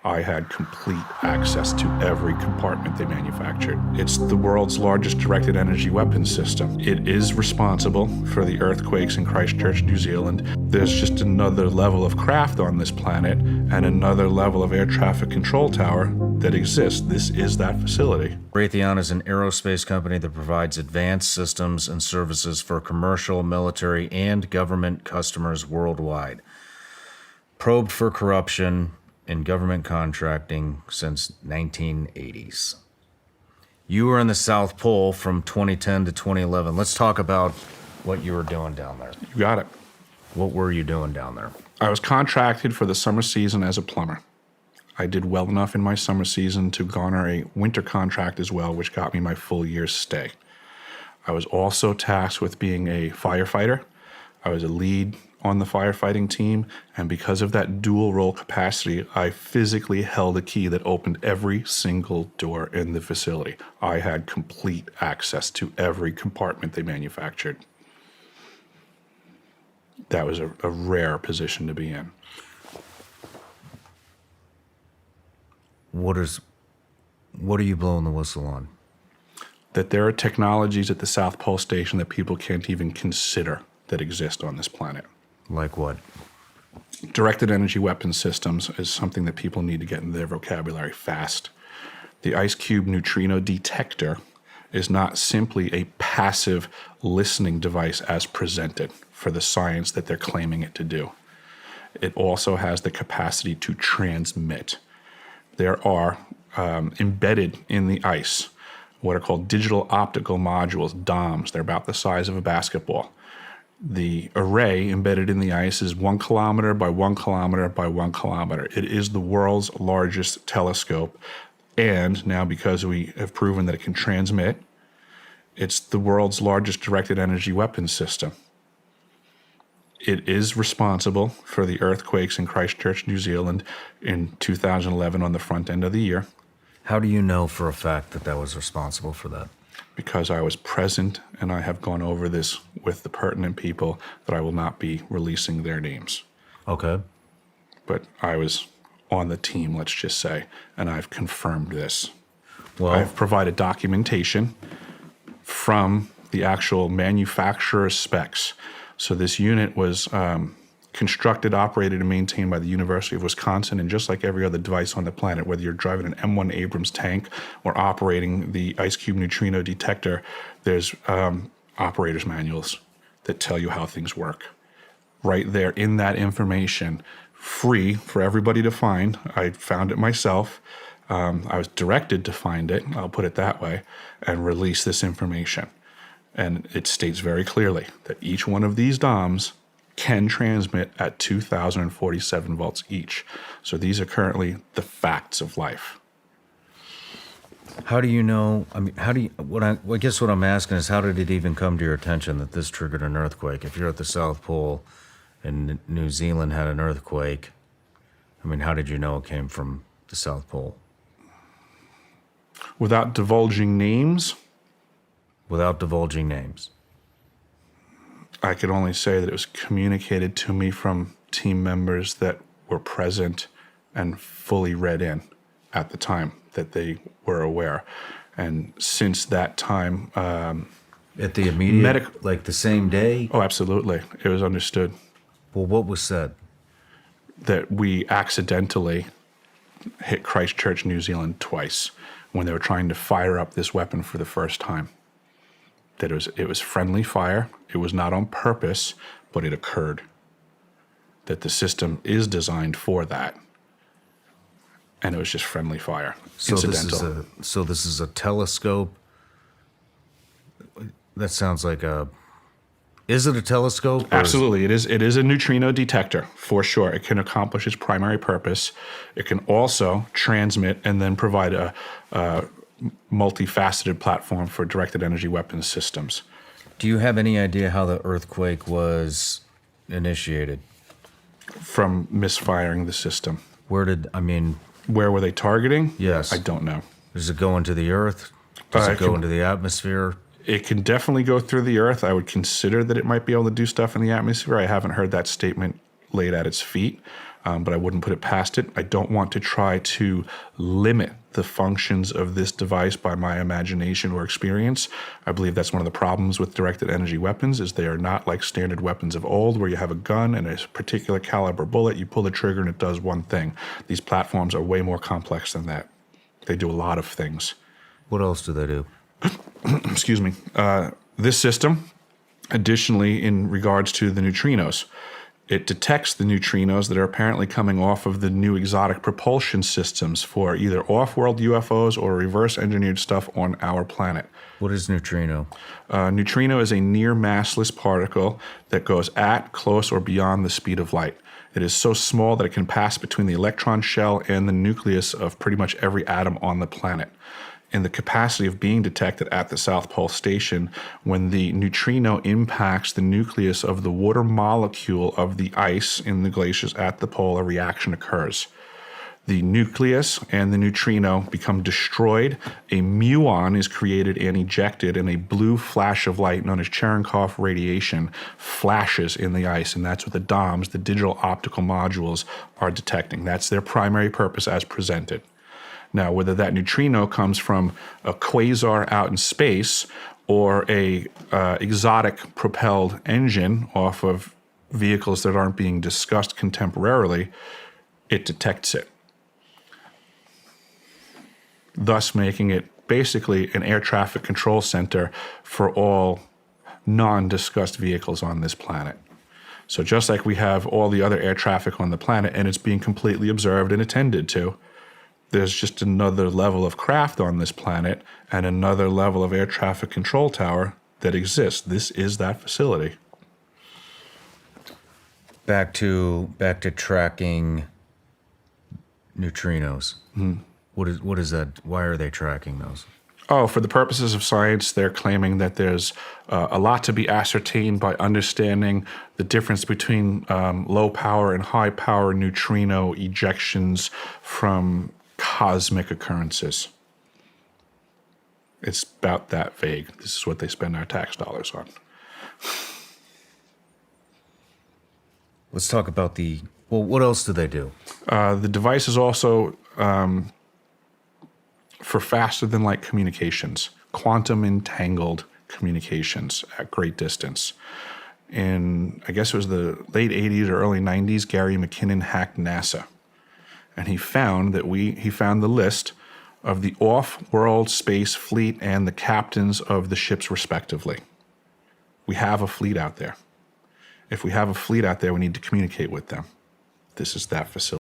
I had complete access to every compartment they manufactured. It's the world's largest directed energy weapons system. It is responsible for the earthquakes in Christchurch, New Zealand. There's just another level of craft on this planet and another level of air traffic control tower that exists. This is that facility. Raytheon is an aerospace company that provides advanced systems and services for commercial, military, and government customers worldwide. Probed for corruption in government contracting since 1980s. You were in the South Pole from 2010 to 2011. Let's talk about what you were doing down there. You got it. What were you doing down there? I was contracted for the summer season as a plumber. I did well enough in my summer season to garner a winter contract as well, which got me my full year's stay. I was also tasked with being a firefighter. I was a lead on the firefighting team, and because of that dual role capacity, I physically held a key that opened every single door in the facility. I had complete access to every compartment they manufactured. That was a rare position to be in. What are you blowing the whistle on? That there are technologies at the South Pole Station that people can't even consider that exist on this planet. Like what? Directed energy weapons systems is something that people need to get in their vocabulary fast. The ice cube neutrino detector is not simply a passive listening device as presented for the science that they're claiming it to do. It also has the capacity to transmit. There are embedded in the ice what are called digital optical modules, DOMs. They're about the size of a basketball. The array embedded in the ice is 1 kilometer by 1 kilometer by 1 kilometer. It is the world's largest telescope. And now, because we have proven that it can transmit, it's the world's largest directed energy weapons system. It is responsible for the earthquakes in Christchurch, New Zealand in 2011 on the front end of the year. How do you know for a fact that that was responsible for that? Because I was present and I have gone over this with the pertinent people that I will not be releasing their names. Okay. But I was on the team, let's just say, and I've confirmed this. Well, I've provided documentation from the actual manufacturer's specs. So this unit was constructed, operated, and maintained by the University of Wisconsin, and just like every other device on the planet, whether you're driving an M1 Abrams tank or operating the ice cube neutrino detector, there's operator's manuals that tell you how things work. Right there in that information, free for everybody to find. I found it myself. I was directed to find it, I'll put it that way, and release this information. And it states very clearly that each one of these DOMs can transmit at 2,047 volts each. So these are currently the facts of life. how do you know? I mean, I guess what I'm asking is, how did it even come to your attention that this triggered an earthquake? If you're at the South Pole and New Zealand had an earthquake, I mean, how did you know it came from the South Pole? Without divulging names, Without divulging names. I could only say that it was communicated to me from team members that were present and fully read in at the time that they were aware. And since that time, At the immediate, like the same day? oh, absolutely, it was understood Well, what was said? that we accidentally hit Christchurch, New Zealand twice when they were trying to fire up this weapon for the first time. That it was friendly fire. It was not on purpose, but it occurred. That the system is designed for that. And it was just friendly fire, incidental. This is a telescope. That sounds like a. Is it a telescope? Absolutely, it is a neutrino detector, for sure. It can accomplish its primary purpose. It can also transmit and then provide a multifaceted platform for directed energy weapons systems. Do you have any idea how the earthquake was initiated? From misfiring the system. Where Where were they targeting? Yes. I don't know. Does it go into the earth? Does it go into the atmosphere? It can definitely go through the earth. I would consider that it might be able to do stuff in the atmosphere. I haven't heard that statement laid at its feet. but I wouldn't put it past it. I don't want to try to limit the functions of this device by my imagination or experience. I believe that's one of the problems with directed energy weapons is they are not like standard weapons of old where you have a gun and a particular caliber bullet, you pull the trigger and it does one thing. These platforms are way more complex than that. They do a lot of things. What else do they do? Excuse me. This system, additionally, in regards to the neutrinos, it detects the neutrinos that are apparently coming off of the new exotic propulsion systems for either off-world UFOs or reverse-engineered stuff on our planet. What is neutrino? Neutrino is a near massless particle that goes at, close, or beyond the speed of light. It is so small that it can pass between the electron shell and the nucleus of pretty much every atom on the planet. In the capacity of being detected at the South Pole Station, when the neutrino impacts the nucleus of the water molecule of the ice in the glaciers at the pole, a reaction occurs. The nucleus and the neutrino become destroyed. A muon is created and ejected, and a blue flash of light known as Cherenkov radiation flashes in the ice, and that's what the DOMs, the digital optical modules, are detecting. That's their primary purpose as presented. Now, whether that neutrino comes from a quasar out in space or a exotic propelled engine off of vehicles that aren't being discussed contemporarily, it detects it, thus making it basically an air traffic control center for all non-discussed vehicles on this planet. So just like we have all the other air traffic on the planet and it's being completely observed and attended to, there's just another level of craft on this planet and another level of air traffic control tower that exists. This is that facility. Back to tracking neutrinos. What is that? Why are they tracking those? Oh, for the purposes of science, they're claiming that there's a lot to be ascertained by understanding the difference between low power and high power neutrino ejections from cosmic occurrences. It's about that vague. This is what they spend our tax dollars on. Let's talk about what else do they do? The device is also for faster than light communications, quantum entangled communications at great distance. In, I guess it was the late 80s or early 90s, Gary McKinnon hacked NASA. And he found the list of the off-world space fleet and the captains of the ships respectively. We have a fleet out there. If we have a fleet out there, we need to communicate with them. This is that facility.